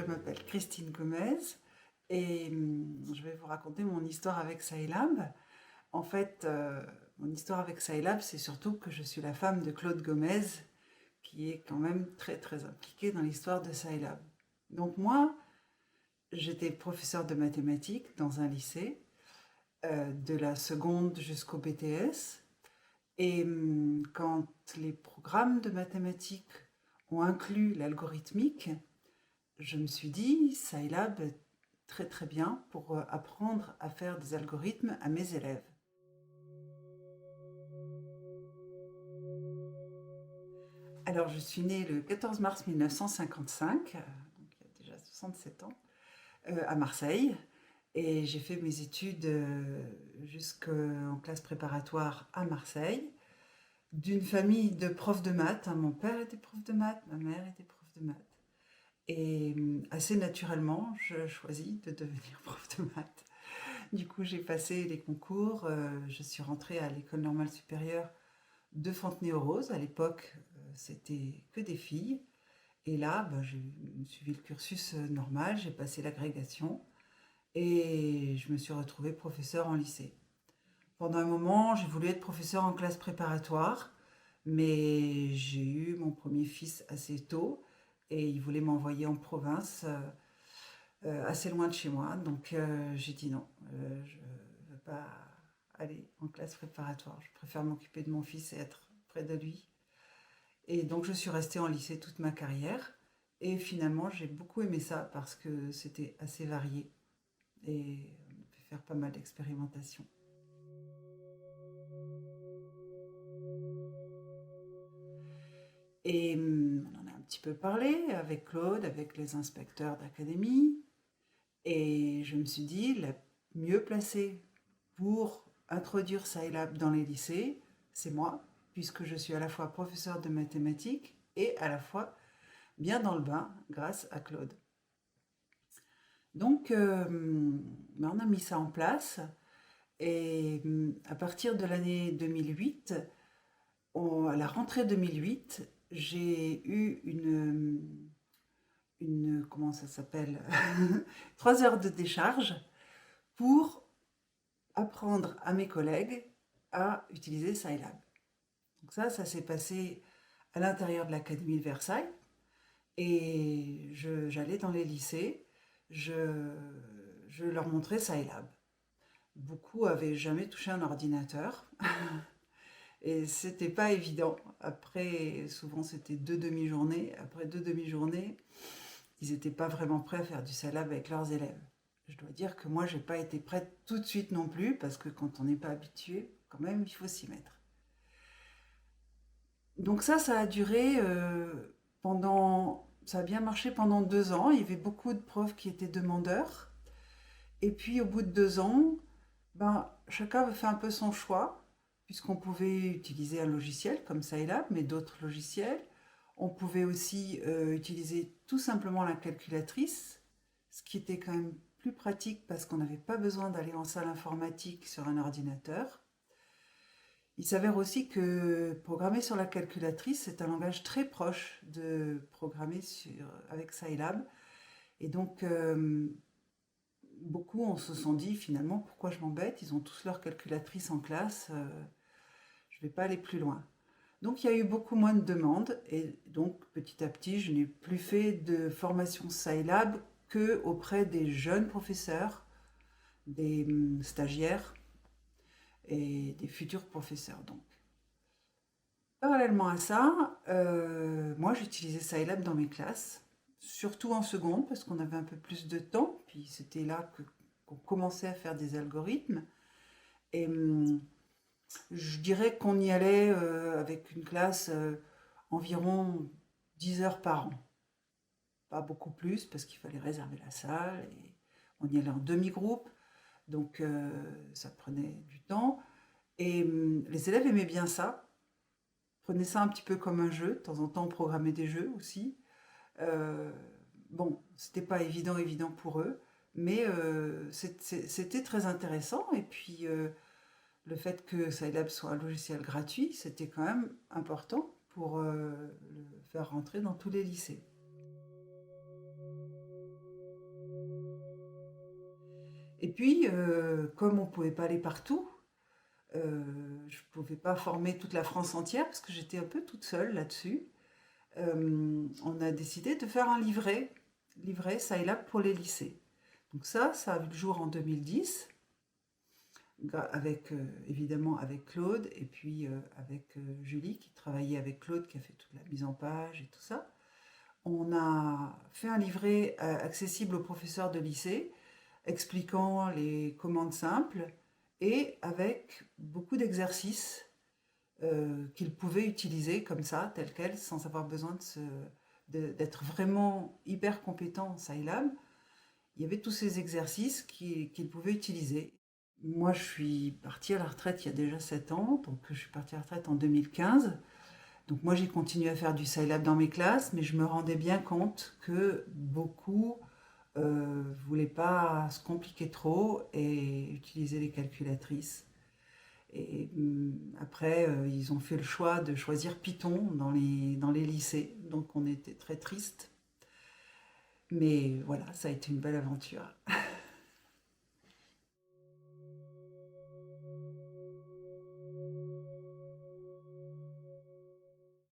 je m'appelle Christine Gomez et je vais vous raconter mon histoire avec Scilab. En fait, mon histoire avec Scilab, c'est surtout que je suis la femme de Claude Gomez, qui est quand même très très impliqué dans l'histoire de Scilab. Donc moi, j'étais professeure de mathématiques dans un lycée, de la seconde jusqu'au BTS. Et quand les programmes de mathématiques ont inclus l'algorithmique, je me suis dit, Scilab, très très bien pour apprendre à faire des algorithmes à mes élèves. Alors, je suis née le 14 mars 1955, donc il y a déjà 67 ans, à Marseille. Et j'ai fait mes études jusqu'en classe préparatoire à Marseille, d'une famille de profs de maths, hein. Mon père était prof de maths, ma mère était prof de maths. Et assez naturellement, je choisis de devenir prof de maths. Du coup, j'ai passé les concours, je suis rentrée à l'École normale supérieure de Fontenay-aux-Roses. À l'époque, c'était que des filles. Et là, j'ai suivi le cursus normal, j'ai passé l'agrégation et je me suis retrouvée professeure en lycée. Pendant un moment, j'ai voulu être professeure en classe préparatoire, mais j'ai eu mon premier fils assez tôt et il voulait m'envoyer en province, assez loin de chez moi. Donc j'ai dit non, je ne veux pas aller en classe préparatoire. Je préfère m'occuper de mon fils et être près de lui. Et donc je suis restée en lycée toute ma carrière. Et finalement, j'ai beaucoup aimé ça parce que c'était assez varié et on peut faire pas mal d'expérimentations. Et on en a un petit peu parlé avec Claude, avec les inspecteurs d'académie. Et je me suis dit, la mieux placée pour introduire Scilab dans les lycées, c'est moi, puisque je suis à la fois professeure de mathématiques et à la fois bien dans le bain grâce à Claude. Donc, on a mis ça en place et à partir de l'année 2008, à la rentrée 2008, j'ai eu comment ça s'appelle 3 heures de décharge pour apprendre à mes collègues à utiliser Scilab. Donc ça s'est passé à l'intérieur de l'Académie de Versailles. Et j'allais dans les lycées, je leur montrais Scilab. Beaucoup avaient jamais touché un ordinateur et c'était pas évident. Après, souvent c'était 2 demi-journées. Après 2 demi-journées, ils n'étaient pas vraiment prêts à faire du Scilab avec leurs élèves. Je dois dire que moi, j'ai pas été prête tout de suite non plus parce que quand on n'est pas habitué, quand même, il faut s'y mettre. Donc ça a duré ça a bien marché pendant 2 ans. Il y avait beaucoup de profs qui étaient demandeurs. Et puis au bout de 2 ans, chacun avait fait un peu son choix, puisqu'on pouvait utiliser un logiciel comme Scilab, mais d'autres logiciels. On pouvait aussi utiliser tout simplement la calculatrice, ce qui était quand même plus pratique parce qu'on n'avait pas besoin d'aller en salle informatique sur un ordinateur. Il s'avère aussi que programmer sur la calculatrice, c'est un langage très proche de programmer avec Scilab. Et donc, beaucoup on se sont dit finalement, pourquoi je m'embête? Ils ont tous leur calculatrice en classe, je ne vais pas aller plus loin. Donc, il y a eu beaucoup moins de demandes. Et donc, petit à petit, je n'ai plus fait de formation Scilab que auprès des jeunes professeurs, des stagiaires et des futurs professeurs. Donc. Parallèlement à ça, moi j'utilisais Scilab dans mes classes, surtout en seconde parce qu'on avait un peu plus de temps, puis c'était là qu'on commençait à faire des algorithmes. Et je dirais qu'on y allait avec une classe environ 10 heures par an. Pas beaucoup plus parce qu'il fallait réserver la salle et on y allait en demi-groupe, donc ça prenait du temps. Et les élèves aimaient bien ça. Prenaient ça un petit peu comme un jeu. De temps en temps, on programmait des jeux aussi. Euh, bon, c'était pas évident pour eux, mais c'était très intéressant. Et puis, le fait que Scilab soit un logiciel gratuit, c'était quand même important pour le faire rentrer dans tous les lycées. Et puis, comme on ne pouvait pas aller partout, je ne pouvais pas former toute la France entière parce que j'étais un peu toute seule là-dessus. On a décidé de faire un livret Scilab pour les lycées. Donc ça a vu le jour en 2010, avec évidemment avec Claude et puis avec Julie qui travaillait avec Claude, qui a fait toute la mise en page et tout ça. On a fait un livret accessible aux professeurs de lycée, expliquant les commandes simples et avec beaucoup d'exercices qu'ils pouvaient utiliser comme ça, tels quels, sans avoir besoin d'être vraiment hyper compétents en Scilab. Il y avait tous ces exercices qu'ils pouvaient utiliser. Moi, je suis partie à la retraite il y a déjà 7 ans, donc je suis partie à la retraite en 2015. Donc moi, j'ai continué à faire du Scilab dans mes classes, mais je me rendais bien compte que beaucoup voulaient pas se compliquer trop et utiliser les calculatrices. Et après, ils ont fait le choix de choisir Python dans les lycées. Donc on était très tristes. Mais voilà, ça a été une belle aventure.